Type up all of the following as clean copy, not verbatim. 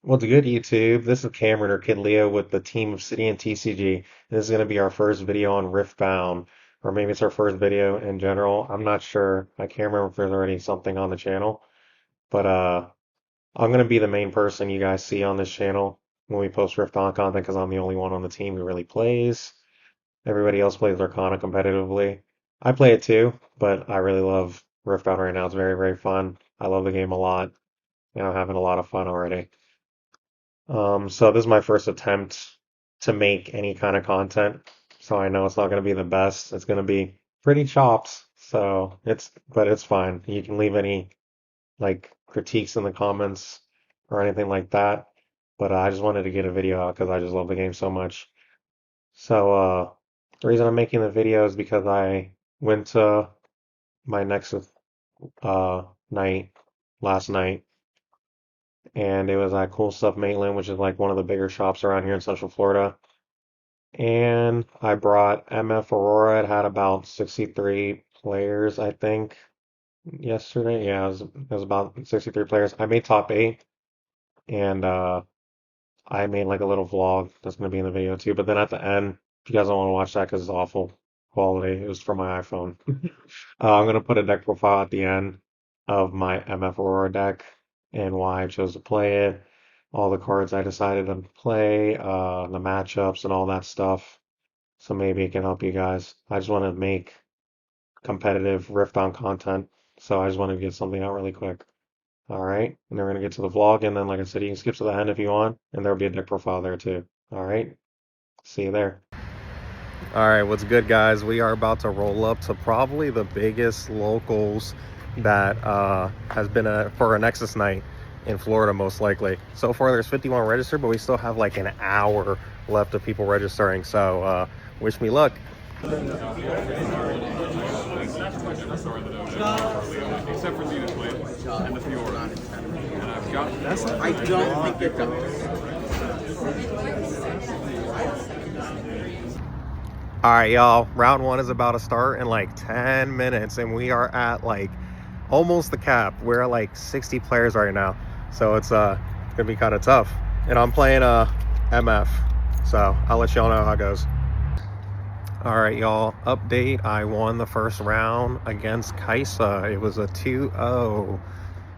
What's good, YouTube? This is Cameron or Kid Leo with the team Obsidian TCG. This is going to be our first video on Riftbound, or maybe it's our first video in general. I'm not sure. I can't remember if there's already something on the channel, but I'm going to be the main person you guys see on this channel when we post Riftbound content because I'm the only one on the team who really plays. Everybody else plays Arcana competitively. I play it too, but I really love Riftbound right now. It's very, very fun. I love the game a lot, and I'm having a lot of fun already. So this is my first attempt to make any kind of content. So I know it's not going to be the best. It's going to be pretty chopped. But it's fine. You can leave any like critiques in the comments or anything like that. But I just wanted to get a video out because I just love the game so much. So the reason I'm making the video is because I went to my Nexus uh night last night, and it was at Cool Stuff Maitland, which is like one of the bigger shops around here in Central Florida. And I brought MF Aurora. It had about 63 players, I think, yesterday. Yeah, it was about 63 players. I made top eight, and I made like a little vlog that's gonna be in the video too. But then at the end, if you guys don't want to watch that because it's awful quality, it was from my iPhone. I'm gonna put a deck profile at the end of my MF Aurora deck and why I chose to play it, all the cards I decided to play, the matchups and all that stuff. So maybe it can help you guys. I just want to make competitive Rift on content, so I just want to get something out really quick. All right, and then we're gonna get to the vlog, and then like I said, you can skip to the end if you want, and there'll be a deck profile there too. All right, see you there. All right, what's good, guys? We are about to roll up to probably the biggest locals that has been for a Nexus night in Florida, most likely. So far, there's 51 registered, but we still have like an hour left of people registering. So wish me luck. Except for Zenith Blade and the Fiora. And I've got I don't think it does. All right, y'all. Round one is about to start in like 10 minutes, and we are at like almost the cap. We're at like 60 players right now, so it's gonna be kind of tough. And I'm playing MF, so I'll let y'all know how it goes. All right, y'all. Update: I won the first round against Kaisa. It was a 2-0.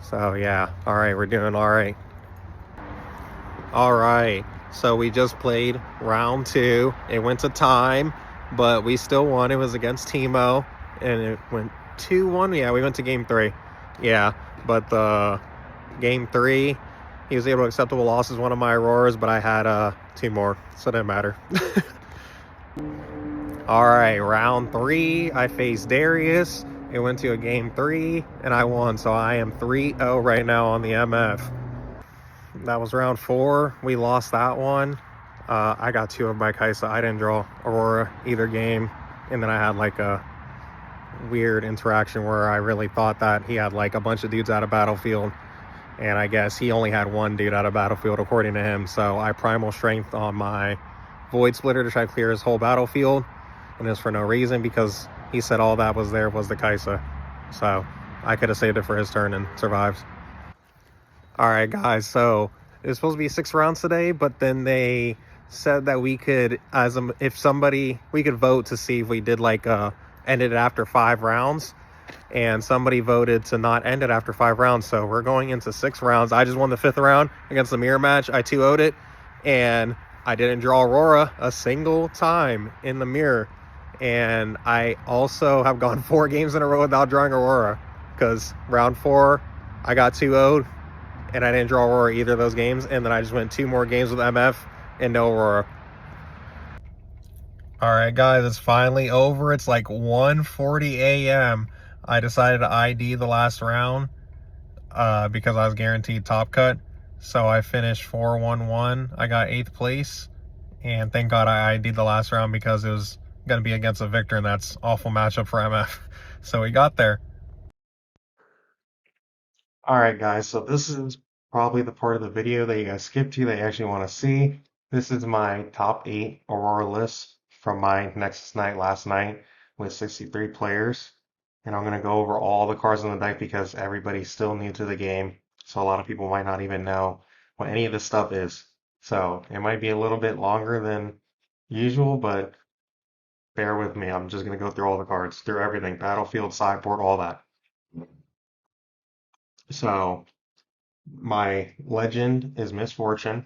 So yeah. All right, we're doing all right. All right. So we just played round two. It went to time, but we still won. It was against Timo, and it went 2-1. Yeah, we went to game three. Yeah, but the game three, he was able to acceptable losses one of my Auroras, but I had two more, so it didn't matter. All right, round three, I faced Darius. It went to a game three, and I won, so I am 3-0 right now on the MF. That was round four. We lost that one. I got two of by Kaisa. I didn't draw Aurora either game, and then I had like a weird interaction where I really thought that he had like a bunch of dudes out of battlefield, and I guess he only had one dude out of battlefield according to him. So I Primal Strength on my Void Splitter to try to clear his whole battlefield, and it's for no reason because he said all that was there was the Kaisa. So I could have saved it for his turn and survived. All right, guys, so it was supposed to be 6 rounds today, but then they said that we could, we could vote to see if we did like ended it after 5 rounds, and somebody voted to not end it after 5 rounds. So we're going into 6 rounds. I just won the 5th round against the mirror match. I 2-0'd it, and I didn't draw Aurora a single time in the mirror. And I also have gone 4 games in a row without drawing Aurora because round 4 I got 2-0'd and I didn't draw Aurora either of those games, and then I just went 2 more games with MF and no Aurora. All right, guys, it's finally over. It's like 1:40 a.m. I decided to ID the last round because I was guaranteed top cut. So I finished 4-1-1. I got 8th place, and thank God I ID'd the last round because it was going to be against a Victor, and that's awful matchup for MF. So we got there. All right, guys, so this is probably the part of the video that you guys skipped to that you actually want to see. This is my top 8 Aurora list from my Nexus night last night with 63 players. And I'm going to go over all the cards in the deck because everybody's still new to the game. So a lot of people might not even know what any of this stuff is. So it might be a little bit longer than usual, but bear with me. I'm just gonna go through all the cards, through everything, battlefield, sideboard, all that. So my legend is Misfortune,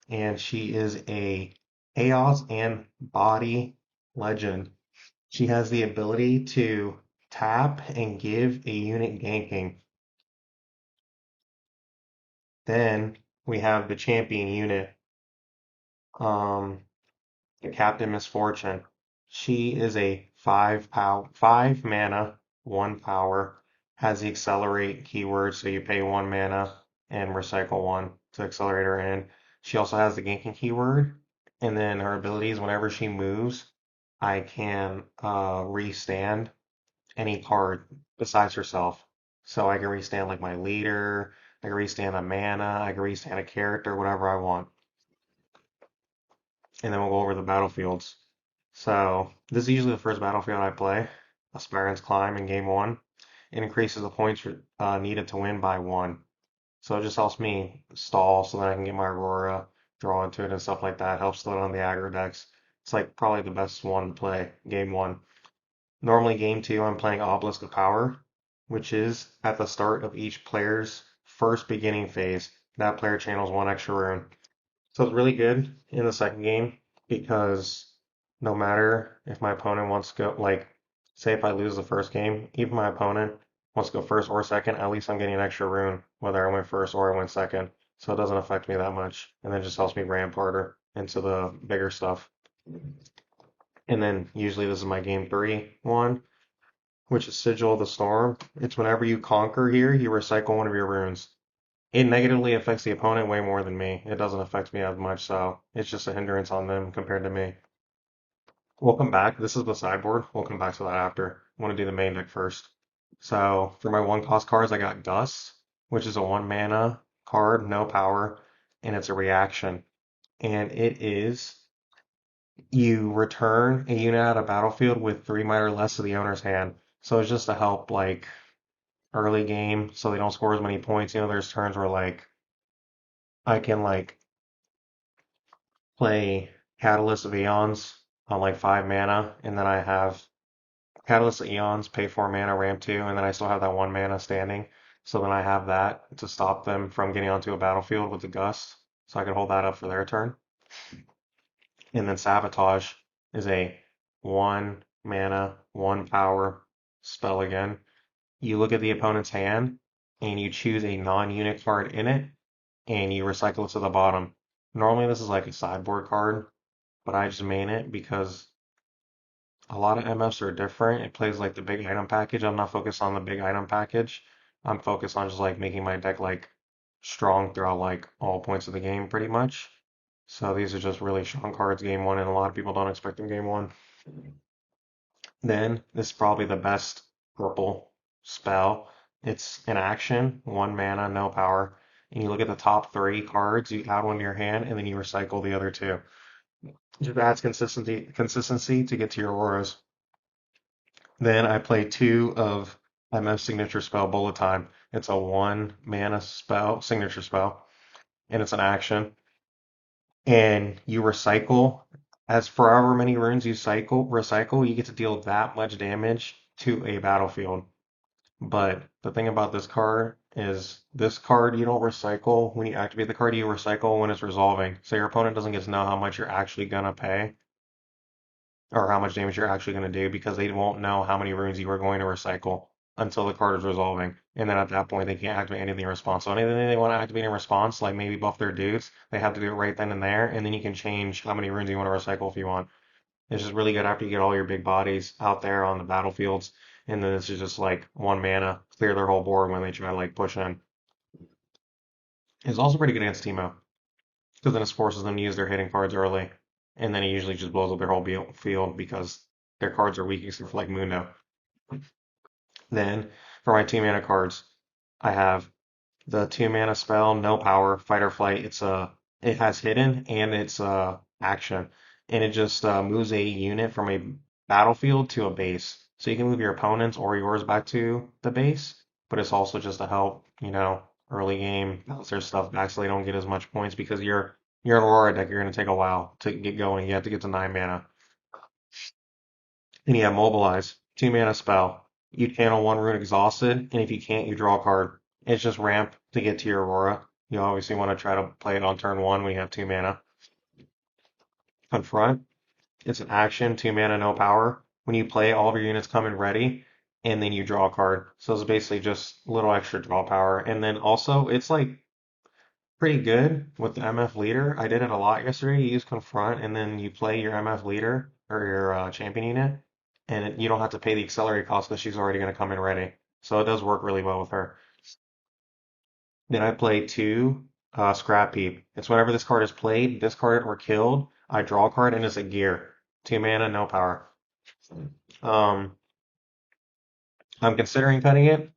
and she is a Chaos and Body legend. She has the ability to tap and give a unit ganking. Then we have the champion unit, um, the Captain Misfortune. She is a 5 mana, 1 power, has the accelerate keyword, so you pay 1 mana and recycle one to accelerate her in. She also has the ganking keyword, and then her abilities, whenever she moves, I can restand any card besides herself. So I can restand like my leader, I can restand a mana, I can restand a character, whatever I want. And then we'll go over the battlefields. So this is usually the first battlefield I play. Aspirant's Climb in game one. It increases the points needed to win by 1. So it just helps me stall so that I can get my Aurora, draw into it and stuff like that. Helps slow down the aggro decks. It's like probably the best one to play game one. Normally, game two, I'm playing Obelisk of Power, which is at the start of each player's first beginning phase. That player channels 1 extra rune. So it's really good in the second game because no matter if my opponent wants to go, like, say if I lose the first game, even my opponent wants to go first or second, at least I'm getting an extra rune, whether I win first or I win second. So it doesn't affect me that much. And then it just helps me ramp harder into the bigger stuff. And then usually this is my game three one, which is Sigil of the Storm. It's whenever you conquer here, you recycle one of your runes. It negatively affects the opponent way more than me. It doesn't affect me as much, so it's just a hindrance on them compared to me. We'll come back. This is the sideboard. We'll come back to that after. I want to do the main deck first. So for my 1 cost cards, I got Gust, which is a 1 mana card, no power, and it's a reaction. And it is you return a unit out of battlefield with 3 might or less of the owner's hand. So it's just to help like early game so they don't score as many points. There's turns where like I can like play Catalyst of Aeons on like 5 mana, and then I have Catalyst of Aeons, pay 4 mana, ramp 2, and then I still have that 1 mana standing. So then I have that to stop them from getting onto a battlefield with the Gust. So I can hold that up for their turn. And then Sabotage is a 1 mana, 1 power spell again. You look at the opponent's hand and you choose a non-unit card in it and you recycle it to the bottom. Normally this is like a sideboard card, but I just main it because a lot of MFs are different. It plays like the big item package. I'm not focused on the big item package. I'm focused on just like making my deck like strong throughout like all points of the game pretty much. So these are just really strong cards game one, and a lot of people don't expect them game one. Then this is probably the best purple spell. It's an action, 1 mana, no power. And you look at the top 3 cards, you add one to your hand, and then you recycle the other 2. Just adds consistency to get to your auras. Then I play 2 of MF signature spell Bullet Time. It's a 1 mana spell, signature spell, and it's an action. And you recycle as for however many runes you recycle, you get to deal that much damage to a battlefield. But the thing about this card is this card you don't recycle when you activate the card, you recycle when it's resolving. So your opponent doesn't get to know how much you're actually gonna pay or how much damage you're actually gonna do because they won't know how many runes you are going to recycle until the card is resolving. And then at that point they can't activate anything in response. So anything they want to activate in response, like maybe buff their dudes, they have to do it right then and there, and then you can change how many runes you want to recycle if you want. It's just really good after you get all your big bodies out there on the battlefields, and then this is just like 1 mana, clear their whole board when they try to like push in. It's also pretty good against Teemo, because then it forces them to use their hitting cards early, and then it usually just blows up their whole field because their cards are weak except for like Mundo. Then for my 2 mana cards, I have the 2 mana spell, no power, fight or flight. It has hidden and it's action, and it just moves a unit from a battlefield to a base. So you can move your opponents or yours back to the base, but it's also just to help, early game, bounce their stuff back so they don't get as much points because you're an Aurora deck, you're gonna take a while to get going. You have to get to 9 mana. Then you have Mobilize, 2 mana spell. You channel 1 rune exhausted, and if you can't, you draw a card. It's just ramp to get to your Aurora. You obviously want to try to play it on turn 1 when you have 2 mana. Confront, it's an action, 2 mana, no power. When you play, all of your units come in ready, and then you draw a card. So it's basically just a little extra draw power. And then also, it's like pretty good with the MF leader. I did it a lot yesterday. You use Confront, and then you play your MF leader or your champion unit, and you don't have to pay the accelerate cost because she's already going to come in ready. So it does work really well with her. Then I play 2 Scrapheap. It's whenever this card is played, discarded, or killed, I draw a card, and it's a gear. 2 mana, no power. Um, I'm considering cutting it.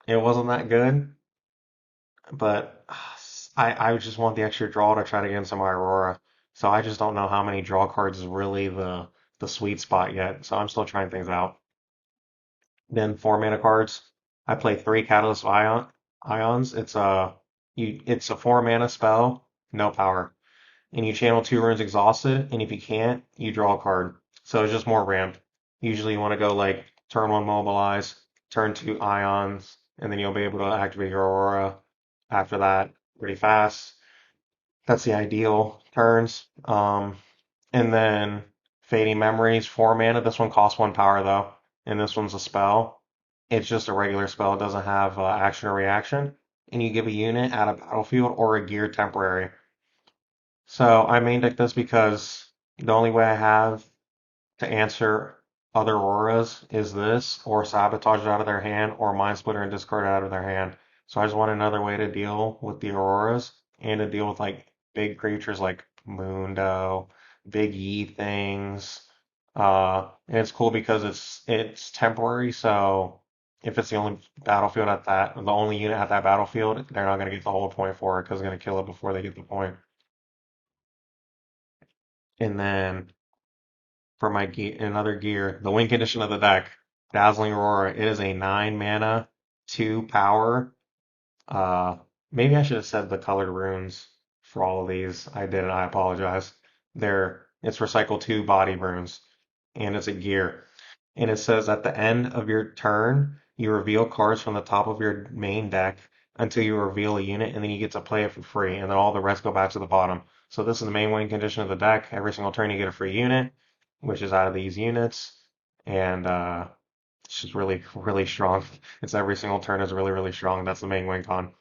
It wasn't that good, but I just want the extra draw to try to get into my Aurora. So I just don't know how many draw cards is really the sweet spot yet. So I'm still trying things out. Then 4 mana cards. I play 3 Catalyst of Ions. It's a 4 mana spell, no power. And you channel 2 runes exhausted, and if you can't, you draw a card. So it's just more ramp. Usually you want to go like turn 1 Mobilize, turn 2 Ions, and then you'll be able to activate your Aurora after that pretty fast. That's the ideal turns. And then Fading Memories, 4 mana. This one costs 1 power though, and this one's a spell. It's just a regular spell. It doesn't have action or reaction. And you give a unit at a battlefield or a gear temporary. So I main deck this because the only way I have to answer other auras is this, or sabotage it out of their hand, or Mindsplitter and discard it out of their hand. So I just want another way to deal with the auroras and to deal with like big creatures like Mundo, big Yi things. And it's cool because it's temporary, so if it's the only battlefield at that, the only unit at that battlefield, they're not gonna get the whole point for it because it's gonna kill it before they get the point. And then for my gear, another gear, the win condition of the deck, Dazzling Aurora. It is a 9 mana, 2 power. Uh, Maybe I should have said the colored runes for all of these. I didn't. I apologize. It's recycle 2 body runes, and it's a gear. And it says at the end of your turn, you reveal cards from the top of your main deck until you reveal a unit, and then you get to play it for free, and then all the rest go back to the bottom. So this is the main win condition of the deck. Every single turn you get a free unit, which is out of these units, and it's just really, really strong. It's every single turn is really, really strong. That's the main win con.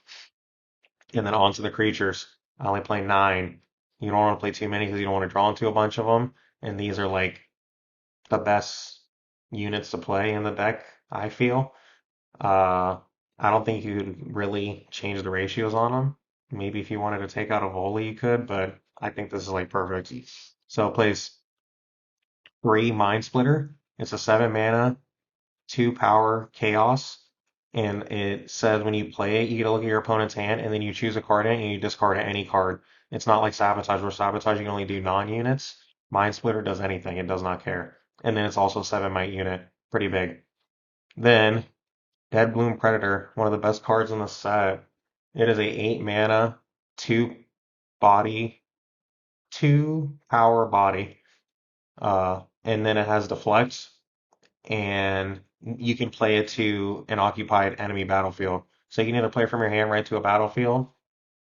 And then on to the creatures. I only play 9. You don't want to play too many because you don't want to draw into a bunch of them. And these are like the best units to play in the deck, I feel. Uh, I don't think you could really change the ratios on them. Maybe if you wanted to take out a volley, you could, but I think this is like perfect. So it plays 3 Mindsplitter. It's a 7 mana, 2 power chaos, and it says when you play it, you get to look at your opponent's hand, and then you choose a card in it, and you discard any card. It's not like Sabotage, where Sabotage you can only do non-units. Mindsplitter does anything; it does not care. And then it's also a 7 might unit, pretty big. Then Deadbloom Predator, one of the best cards in the set. It is a 8 mana, 2 body, 2 power body. And then it has deflect, and you can play it to an occupied enemy battlefield. So you can either play from your hand right to a battlefield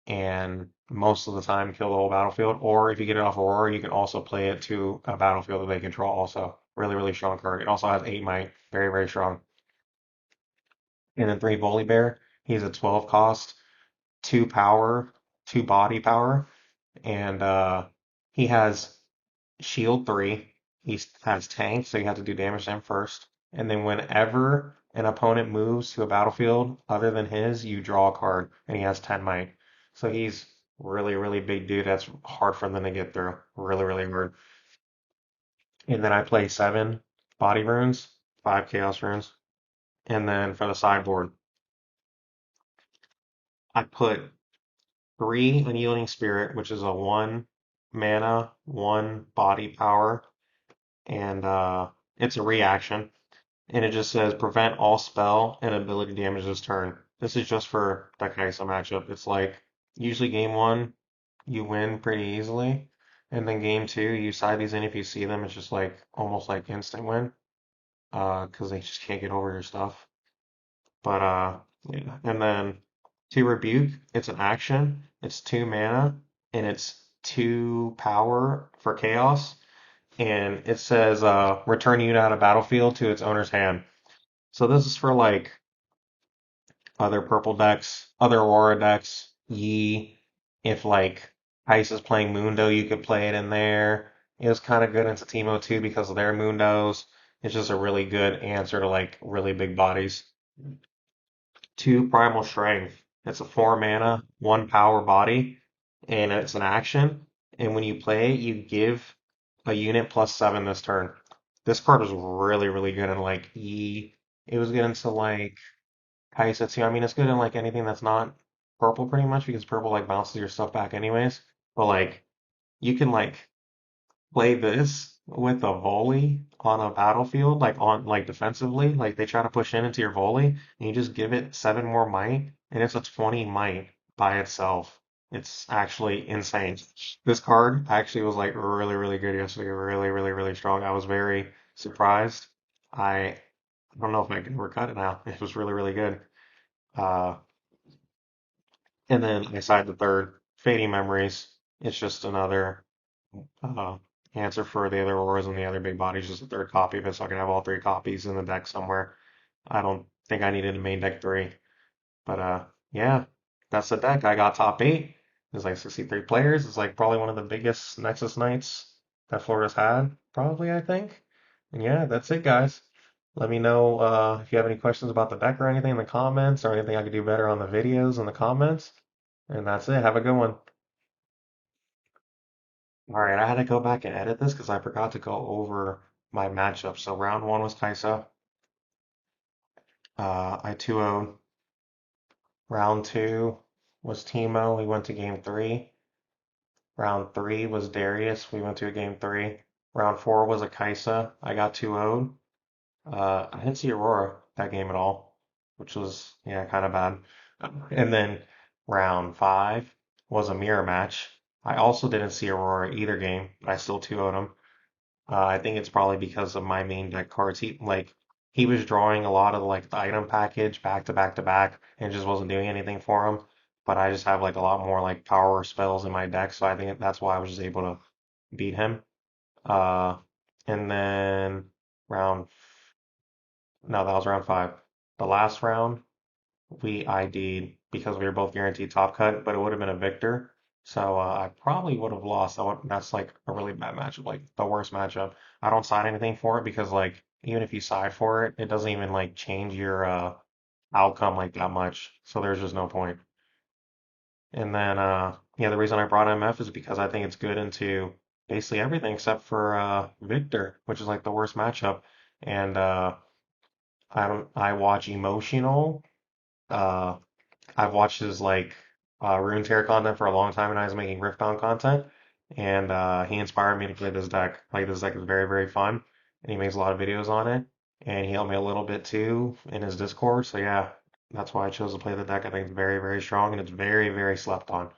and most of the time kill the whole battlefield, or if you get it off Aurora, you can also play it to a battlefield that they control also. Really, really strong card. It also has 8 might, very, very strong. And then 3 Volibear. He's a 12 cost, 2 power, 2 body power, and he has shield 3. He has tank, so you have to do damage to him first. And then whenever an opponent moves to a battlefield other than his, you draw a card, and he has 10 might. So he's really, really big dude. That's hard for them to get through. Really, really hard. And then I play 7 body runes, 5 chaos runes. And then for the sideboard, I put 3 Unyielding Spirit, which is a 1 mana, 1 body power, and it's a reaction. And it just says prevent all spell and ability damage this turn. This is just for the Kai'Sa matchup. It's like usually game one you win pretty easily, and then game two you side these in if you see them. It's just like almost like instant win, because they just can't get over your stuff. But yeah. And then to Rebuke, it's an action. It's 2 mana and it's 2 power for Chaos. And it says return unit out of battlefield to its owner's hand. So this is for like other purple decks, other Aurora decks, Yi. If like Ice is playing Mundo, you could play it in there. It was kind of good into Teemo too because of their Mundos. It's just a really good answer to like really big bodies. 2 Primal Strength. It's a 4 mana, 1 power body, and it's an action. And when you play it, you give a unit +7 this turn. This card was really, really good in like E. It was good into like Kai'Sa too. I mean, it's good in like anything that's not purple pretty much because purple like bounces your stuff back anyways. But like you can like play this with a volley on a battlefield, like on like defensively, like they try to push in into your volley, and you just give it 7 more might, and it's a 20 might by itself. It's actually insane. This card actually was like really, really good yesterday, really, really, really strong. I was very surprised. I don't know if I can overcut it now. It was really, really good. Uh, and then I side the third, Fading Memories. It's just another uh, answer for the other auras and the other big bodies, just a third copy of it, so I can have all 3 copies in the deck somewhere. I don't think I needed a main deck 3, but yeah, that's the deck. I got top 8. There's like 63 players. It's like probably one of the biggest Nexus nights that Florida's had, probably, I think. And yeah, that's it, guys. Let me know if you have any questions about the deck or anything in the comments, or anything I could do better on the videos in the comments. And that's it. Have a good one. All right, I had to go back and edit this because I forgot to go over my matchup. So round one was Kaisa. I 2-0'd. Round two was Timo. We went to game three. Round three was Darius. We went to a game three. Round four was a Kaisa. I got 2-0'd. I didn't see Aurora that game at all, which was, yeah, kind of bad. And then round five was a mirror match. I also didn't see Aurora either game, but I still 2-0'd him. I think it's probably because of my main deck cards. He was drawing a lot of like the item package back to back to back and just wasn't doing anything for him. But I just have like a lot more like power spells in my deck, so I think that's why I was just able to beat him. Uh, and then round no, that was round five. The last round we ID'd because we were both guaranteed top cut, but it would have been a victor. So I probably would have lost. That's like a really bad matchup, like the worst matchup. I don't side anything for it because like even if you side for it, it doesn't even like change your outcome like that much. So there's just no point. And then yeah, the reason I brought MF is because I think it's good into basically everything except for Victor, which is like the worst matchup. And I watch emotional. Uh, I've watched his like Rune Tear content for a long time, and I was making Riftbound content, and he inspired me to play this deck. Like this deck is very, very fun, and he makes a lot of videos on it, and he helped me a little bit too in his Discord. So yeah, that's why I chose to play the deck. I think it's very, very strong, and it's very, very slept on.